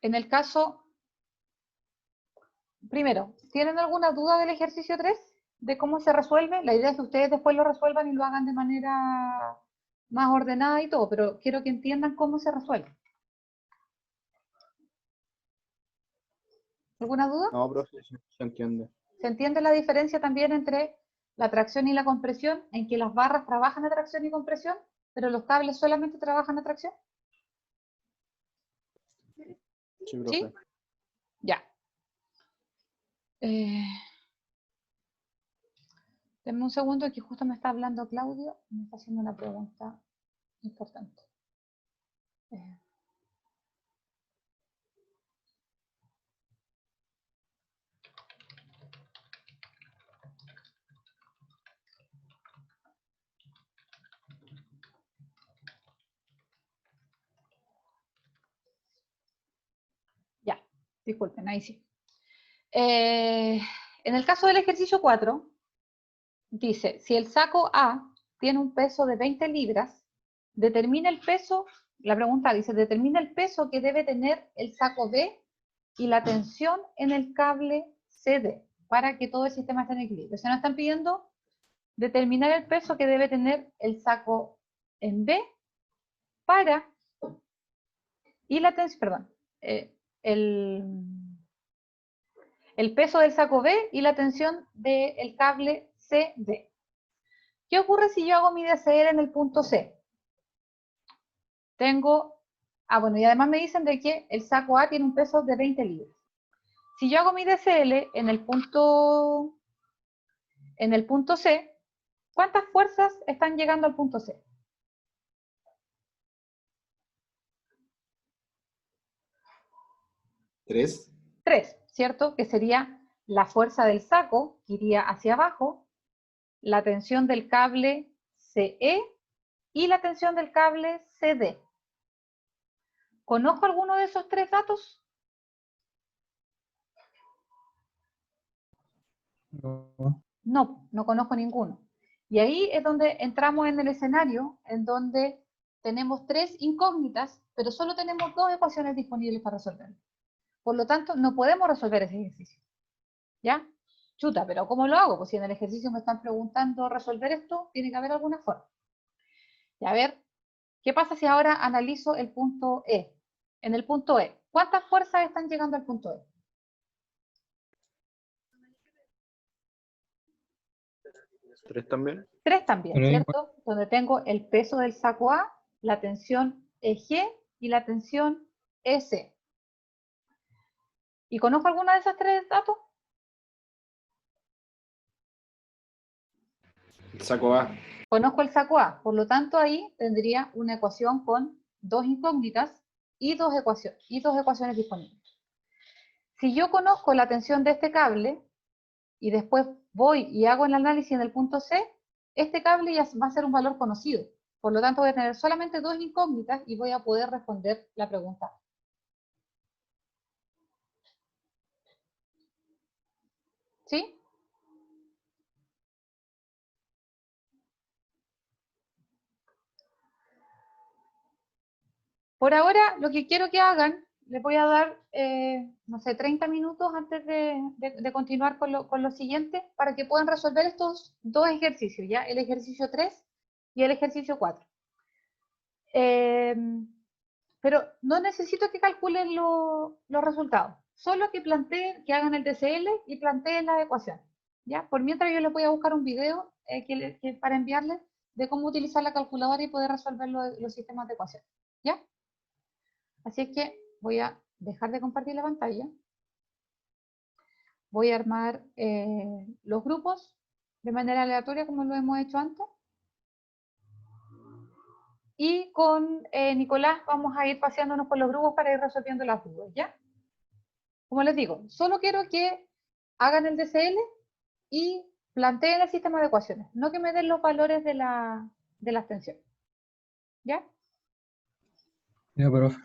en el caso, primero, ¿tienen alguna duda del ejercicio 3? ¿De cómo se resuelve? La idea es que ustedes después lo resuelvan y lo hagan de manera más ordenada y todo, pero quiero que entiendan cómo se resuelve. ¿Alguna duda? No, profe, se entiende. ¿Se entiende la diferencia también entre la tracción y la compresión, en que las barras trabajan a tracción y compresión, pero los cables solamente trabajan a tracción? Sí, profe. ¿Sí? Ya. Denme un segundo, que justo me está hablando Claudio, me está haciendo una pregunta importante. Ya, disculpen, ahí sí. En el caso del ejercicio 4, dice, si el saco A tiene un peso de 20 libras, determina el peso, la pregunta dice, determina el peso que debe tener el saco B y la tensión en el cable CD para que todo el sistema esté en equilibrio. Se nos están pidiendo determinar el peso que debe tener el saco en B para, y la tensión, perdón, el peso del saco B y la tensión del cable CD. ¿Qué ocurre si yo hago mi DCL en el punto C? Tengo, bueno, y además me dicen de que el saco A tiene un peso de 20 libras. Si yo hago mi DCL en el punto C, ¿cuántas fuerzas están llegando al punto C? 3. 3, ¿cierto? Que sería la fuerza del saco, que iría hacia abajo, la tensión del cable CE y la tensión del cable CD. ¿Conozco alguno de esos 3 datos? No, no conozco ninguno. Y ahí es donde entramos en el escenario en donde tenemos 3 incógnitas, pero solo tenemos 2 ecuaciones disponibles para resolver. Por lo tanto, no podemos resolver ese ejercicio. ¿Ya? Chuta, pero ¿cómo lo hago? Pues si en el ejercicio me están preguntando resolver esto, tiene que haber alguna forma. Y a ver, ¿qué pasa si ahora analizo el punto E? En el punto E, ¿cuántas fuerzas están llegando al punto E? 3 también. 3 también, Pero ¿cierto? Donde tengo el peso del saco A, la tensión EG y la tensión EC. ¿Y conozco alguna de esas 3 datos? El saco A. Conozco el saco A, por lo tanto ahí tendría una ecuación con 2 incógnitas y dos ecuaciones disponibles. Si yo conozco la tensión de este cable y después voy y hago el análisis en el punto C, este cable ya va a ser un valor conocido. Por lo tanto voy a tener solamente 2 incógnitas y voy a poder responder la pregunta. ¿Sí? Por ahora, lo que quiero que hagan, les voy a dar, no sé, 30 minutos antes de continuar con lo siguiente, para que puedan resolver estos 2 ejercicios, ¿ya? El ejercicio 3 y el ejercicio 4. Pero no necesito que calculen los resultados. solo que planteen, que hagan el TCL y planteen la ecuación. ¿Ya? Por mientras yo les voy a buscar un video para enviarles de cómo utilizar la calculadora y poder resolver los sistemas de ecuación. ¿Ya? Así es que voy a dejar de compartir la pantalla. Voy a armar los grupos de manera aleatoria como lo hemos hecho antes. Y con Nicolás vamos a ir paseándonos por los grupos para ir resolviendo las dudas, ¿ya? Como les digo, solo quiero que hagan el DCL y planteen el sistema de ecuaciones, no que me den los valores de las tensiones. ¿Ya? Ya, profe.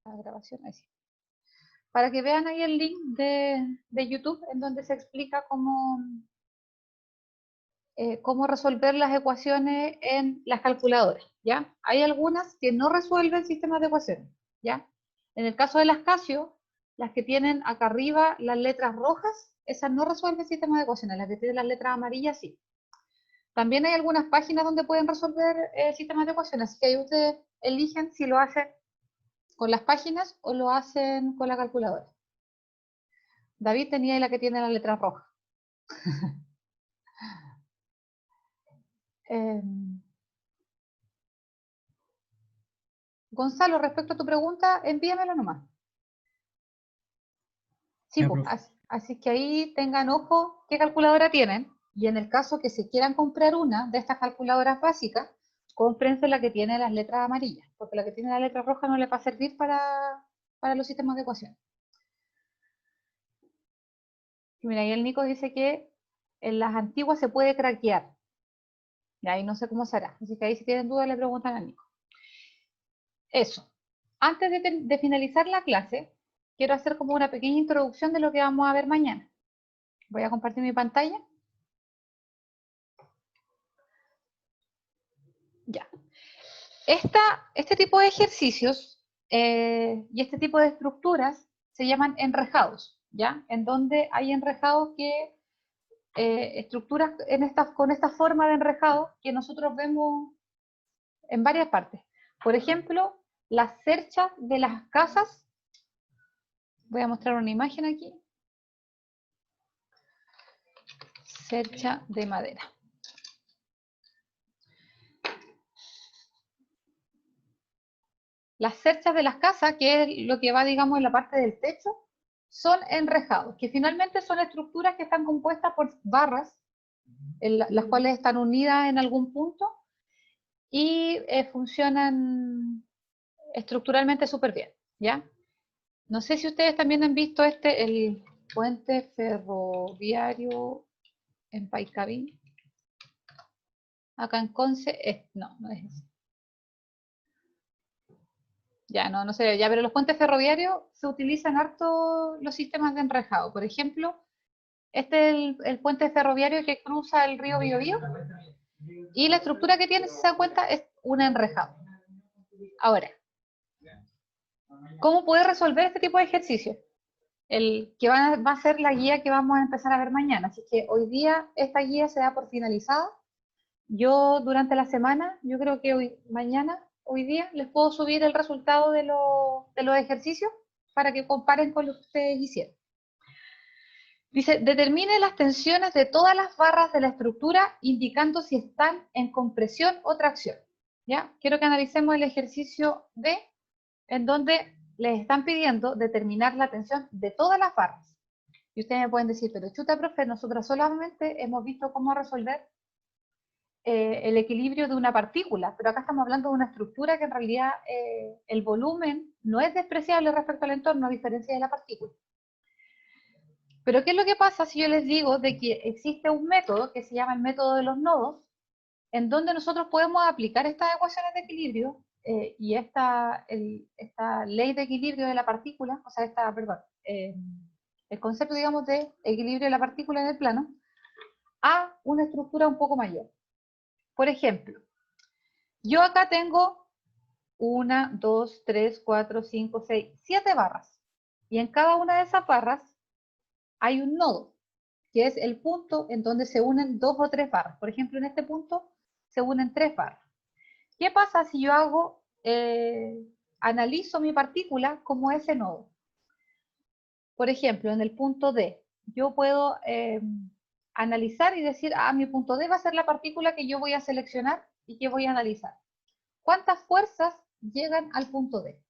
La grabación, ahí sí. Para que vean ahí el link de YouTube en donde se explica cómo resolver las ecuaciones en las calculadoras, ¿ya? Hay algunas que no resuelven sistemas de ecuaciones, ¿ya? En el caso de las Casio, las que tienen acá arriba las letras rojas, esas no resuelven sistemas de ecuaciones, las que tienen las letras amarillas sí. También hay algunas páginas donde pueden resolver sistemas de ecuaciones, así que ahí ustedes eligen si lo hacen con las páginas o lo hacen con la calculadora. David tenía ahí la que tiene la letra roja. Gonzalo, respecto a tu pregunta, envíamelo nomás. Sí, Ya, pues, profe. así que ahí tengan ojo qué calculadora tienen. Y en el caso que se quieran comprar una de estas calculadoras básicas, cómprense la que tiene las letras amarillas, porque la que tiene la letra roja no les va a servir para los sistemas de ecuación. Y mira, ahí el Nico dice que en las antiguas se puede craquear. Y ahí no sé cómo será. Así que ahí si tienen dudas le preguntan a Nico. Eso. Antes de finalizar la clase, quiero hacer como una pequeña introducción de lo que vamos a ver mañana. Voy a compartir mi pantalla. Ya. Este tipo de ejercicios y este tipo de estructuras se llaman enrejados, ¿ya? En donde hay enrejados que, estructuras con esta forma de enrejado que nosotros vemos en varias partes. Por ejemplo, las cerchas de las casas. Voy a mostrar una imagen aquí. Cercha de madera. Las cerchas de las casas, que es lo que va, digamos, en la parte del techo, son enrejados, que finalmente son estructuras que están compuestas por barras, las cuales están unidas en algún punto y funcionan estructuralmente súper bien, ¿ya? No sé si ustedes también han visto el puente ferroviario en Paikaví. Acá en Conce, no es ese. Ya, no sé, ya, pero los puentes ferroviarios se utilizan harto los sistemas de enrejado. Por ejemplo, este es el puente ferroviario que cruza el río Biobío y la estructura que tiene, si se dan cuenta, es un enrejado. Ahora, ¿cómo poder resolver este tipo de ejercicios? El que va a ser la guía que vamos a empezar a ver mañana. Así que hoy día esta guía se da por finalizada. Yo durante la semana, yo creo que hoy día, les puedo subir el resultado de los ejercicios para que comparen con lo que ustedes hicieron. Dice, determine las tensiones de todas las barras de la estructura indicando si están en compresión o tracción. ¿Ya? Quiero que analicemos el ejercicio B, en donde les están pidiendo determinar la tensión de todas las barras. Y ustedes me pueden decir, pero chuta, profe, nosotros solamente hemos visto cómo resolver el equilibrio de una partícula, pero acá estamos hablando de una estructura que en realidad el volumen no es despreciable respecto al entorno, a diferencia de la partícula. Pero ¿qué es lo que pasa si yo les digo de que existe un método que se llama el método de los nodos, en donde nosotros podemos aplicar estas ecuaciones de equilibrio y esta ley de equilibrio de la partícula, o sea, el concepto, digamos, de equilibrio de la partícula en el plano, a una estructura un poco mayor? Por ejemplo, yo acá tengo 1, 2, 3, 4, 5, 6, 7 barras. Y en cada una de esas barras hay un nodo. que es el punto en donde se unen 2 o 3 barras. Por ejemplo, en este punto se unen 3 barras. ¿Qué pasa si yo hago, analizo mi partícula como ese nodo? Por ejemplo, en el punto D, yo puedo analizar y decir, mi punto D va a ser la partícula que yo voy a seleccionar y que voy a analizar. ¿Cuántas fuerzas llegan al punto D?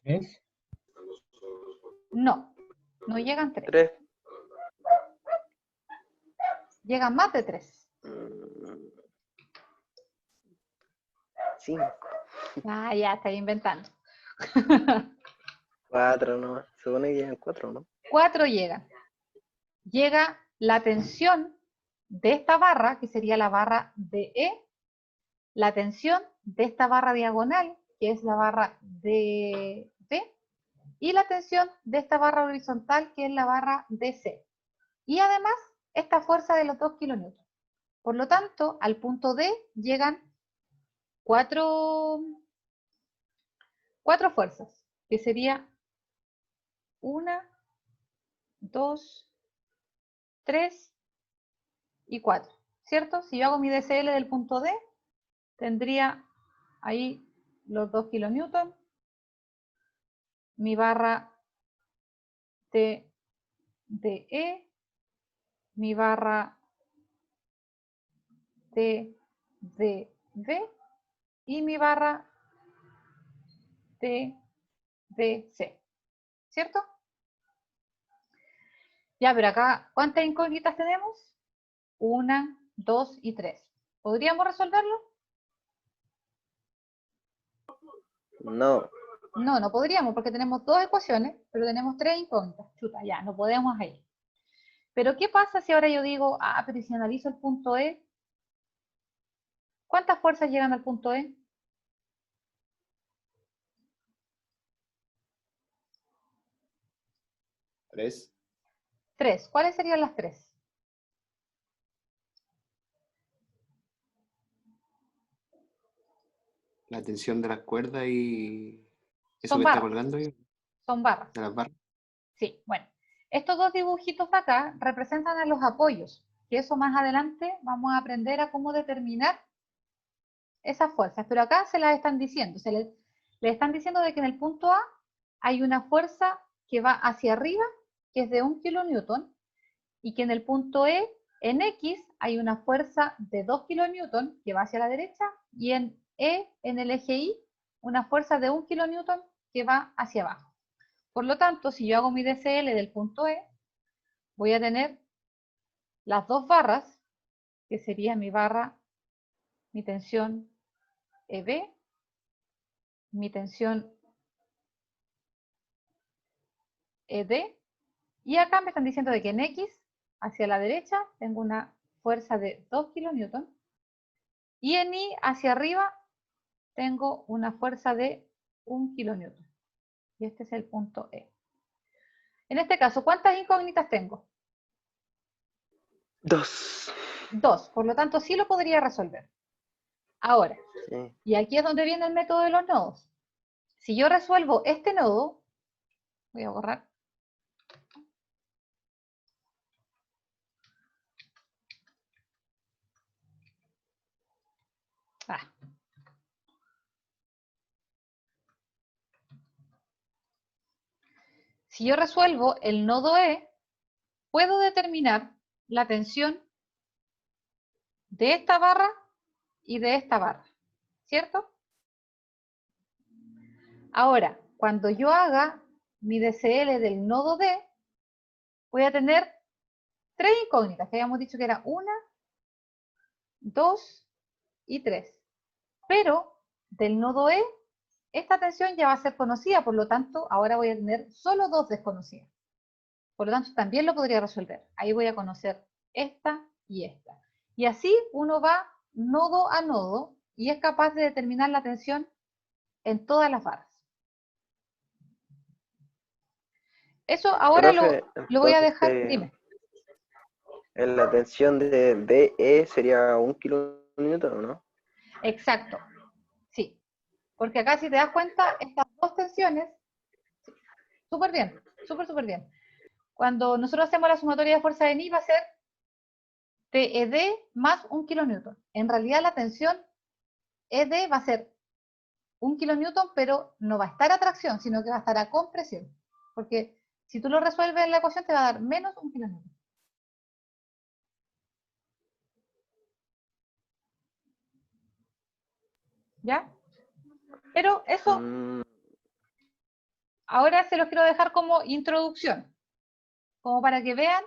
¿Tres? No, no llegan 3. 3. Llegan más de 3. 5. Ya está inventando. 4 nomás. Se supone que llegan 4, ¿no? 4 llegan. Llega la tensión de esta barra, que sería la barra DE, la tensión de esta barra diagonal, que es la barra DB, y la tensión de esta barra horizontal, que es la barra DC. Y además, esta fuerza de los 2 kN. Por lo tanto, al punto D llegan 4 fuerzas, que sería 1, 2, 3 y 4, ¿cierto? Si yo hago mi DCL del punto D, tendría ahí los 2 kN, mi barra TDE, mi barra TDB y mi barra TDC, ¿cierto? Ya, pero acá, ¿cuántas incógnitas tenemos? 1, 2 y 3. ¿Podríamos resolverlo? No. No, no podríamos, porque tenemos 2 ecuaciones, pero tenemos 3 incógnitas. Chuta, ya, no podemos ahí. Pero, ¿qué pasa si ahora yo digo, pero si analizo el punto E? ¿Cuántas fuerzas llegan al punto E? 3. 3. ¿Cuáles serían las 3? La tensión de las cuerdas y eso Son que está barras. colgando ahí, Son barras. de las barras. Sí, bueno. Estos 2 dibujitos de acá representan a los apoyos, que eso más adelante vamos a aprender a cómo determinar esas fuerzas. Pero acá se las están diciendo. Le están diciendo de que en el punto A hay una fuerza que va hacia arriba, que es de 1 kN, y que en el punto E, en X, hay una fuerza de 2 kN que va hacia la derecha, y en E, en el eje Y, una fuerza de 1 kN que va hacia abajo. Por lo tanto, si yo hago mi DCL del punto E, voy a tener las 2 barras, que sería mi barra, mi tensión EB, mi tensión ED, y acá me están diciendo de que en X, hacia la derecha, tengo una fuerza de 2 kN, y en Y, hacia arriba, tengo una fuerza de 1 kN. Y este es el punto E. En este caso, ¿cuántas incógnitas tengo? 2. 2, por lo tanto sí lo podría resolver. Ahora, Sí. y aquí es donde viene el método de los nodos. Si yo resuelvo este nodo, voy a borrar. Si yo resuelvo el nodo E, puedo determinar la tensión de esta barra y de esta barra, ¿cierto? Ahora, cuando yo haga mi DCL del nodo D, voy a tener 3 incógnitas, que habíamos dicho que era 1, 2 y 3. Pero del nodo E, esta tensión ya va a ser conocida, por lo tanto, ahora voy a tener solo 2 desconocidas. Por lo tanto, también lo podría resolver. Ahí voy a conocer esta y esta. Y así uno va nodo a nodo y es capaz de determinar la tensión en todas las barras. Eso ahora Profe, lo voy a dejar, entonces, dime. en la tensión de DE sería 1 kN, ¿no? Exacto, sí. Porque acá si te das cuenta, estas dos tensiones, Súper bien, súper bien. Cuando nosotros hacemos la sumatoria de fuerza de Ni, va a ser TED más 1 kilonewton. En realidad la tensión ED va a ser 1 kilonewton, pero no va a estar a tracción, sino que va a estar a compresión. Porque si tú lo resuelves en la ecuación, te va a dar menos 1 kilonewton. ¿Ya? Pero eso ahora se los quiero dejar como introducción, como para que vean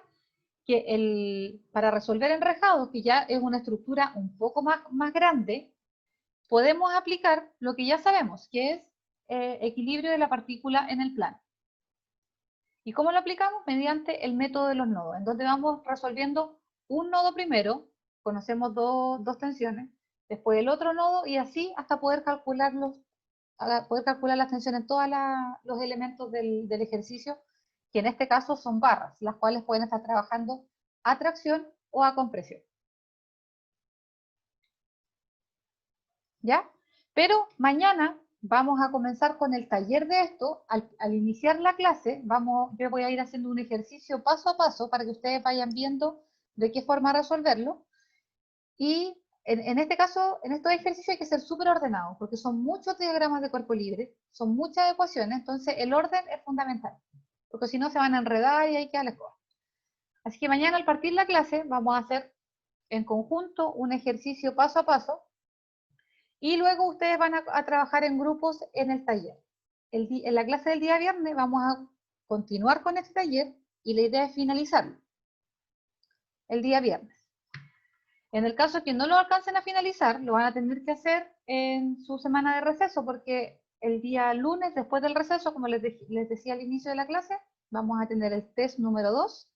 que para resolver enrejados, que ya es una estructura un poco más grande, podemos aplicar lo que ya sabemos, que es equilibrio de la partícula en el plano. ¿Y cómo lo aplicamos? Mediante el método de los nodos, en donde vamos resolviendo un nodo primero, conocemos dos tensiones, después el otro nodo, y así hasta poder calcular las tensiones en todos los elementos del ejercicio, que en este caso son barras, las cuales pueden estar trabajando a tracción o a compresión. ¿Ya? Pero mañana vamos a comenzar con el taller de esto. Al iniciar la clase, yo voy a ir haciendo un ejercicio paso a paso para que ustedes vayan viendo de qué forma resolverlo. Y en este caso, en estos ejercicios hay que ser súper ordenados, porque son muchos diagramas de cuerpo libre, son muchas ecuaciones, entonces el orden es fundamental, porque si no se van a enredar y hay que darles cosas. Así que mañana al partir la clase vamos a hacer en conjunto un ejercicio paso a paso, y luego ustedes van a trabajar en grupos en el taller. En la clase del día viernes vamos a continuar con este taller y la idea es finalizarlo el día viernes. En el caso de que no lo alcancen a finalizar, lo van a tener que hacer en su semana de receso, porque el día lunes, después del receso, como les decía al inicio de la clase, vamos a tener el test número 2.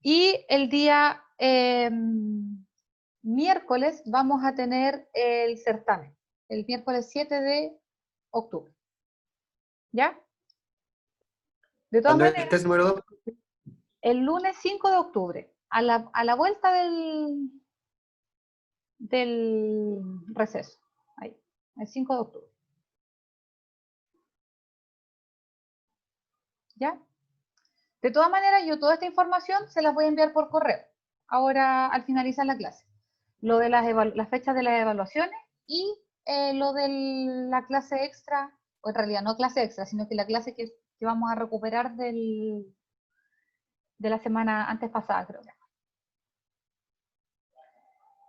Y el día miércoles vamos a tener el certamen, el miércoles 7 de octubre. ¿Ya? De todas ¿Cuándo es el maneras, test número 2? el lunes 5 de octubre, a la vuelta del receso. Ahí, el 5 de octubre. ¿Ya? De todas maneras, yo toda esta información se las voy a enviar por correo, ahora al finalizar la clase. Lo de las fechas de las evaluaciones y lo de la clase extra, o en realidad no clase extra, sino que la clase que vamos a recuperar de la semana antes pasada, creo.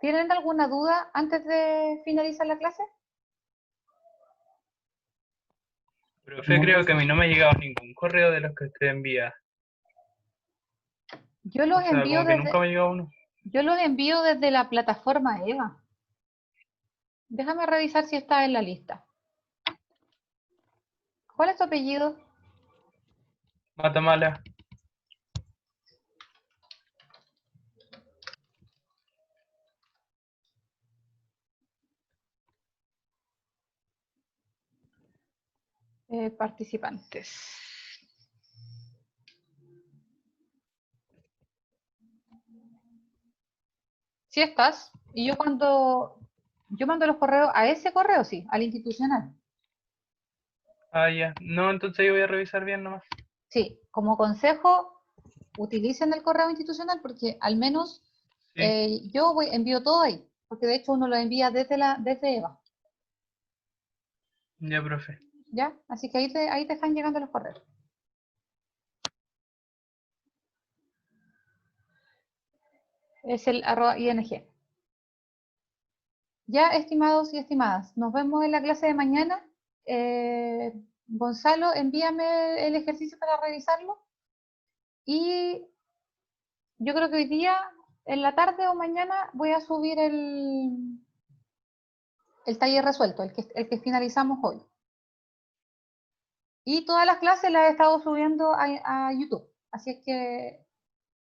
¿Tienen alguna duda antes de finalizar la clase? Profe, creo que a mí no me ha llegado ningún correo de los que usted envía. Yo los O sea, envío como que nunca me ha llegado uno. Yo los envío desde la plataforma EVA. Déjame revisar si está en la lista. ¿Cuál es tu apellido? Matamala. Participantes. Sí estás. Y yo mando los correos a ese correo, sí, al institucional. Ah, ya. No, entonces yo voy a revisar bien nomás. Sí, como consejo, utilicen el correo institucional porque al menos Sí. yo envío todo ahí, porque de hecho uno lo envía desde EVA. Ya, profe. ¿Ya? Así que ahí te están llegando los correos. Es el @ing. Ya, estimados y estimadas, nos vemos en la clase de mañana. Gonzalo, envíame el ejercicio para revisarlo. Y yo creo que hoy día, en la tarde o mañana, voy a subir el taller resuelto, el que finalizamos hoy. Y todas las clases las he estado subiendo a YouTube. Así es que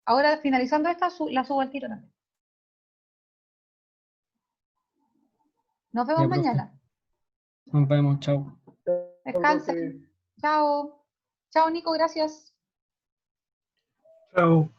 ahora, finalizando esta, la subo al tiro también. Nos vemos Ya, profe. mañana. Nos vemos, chao. Descansen. Chao. Chao, Nico, gracias. Chao.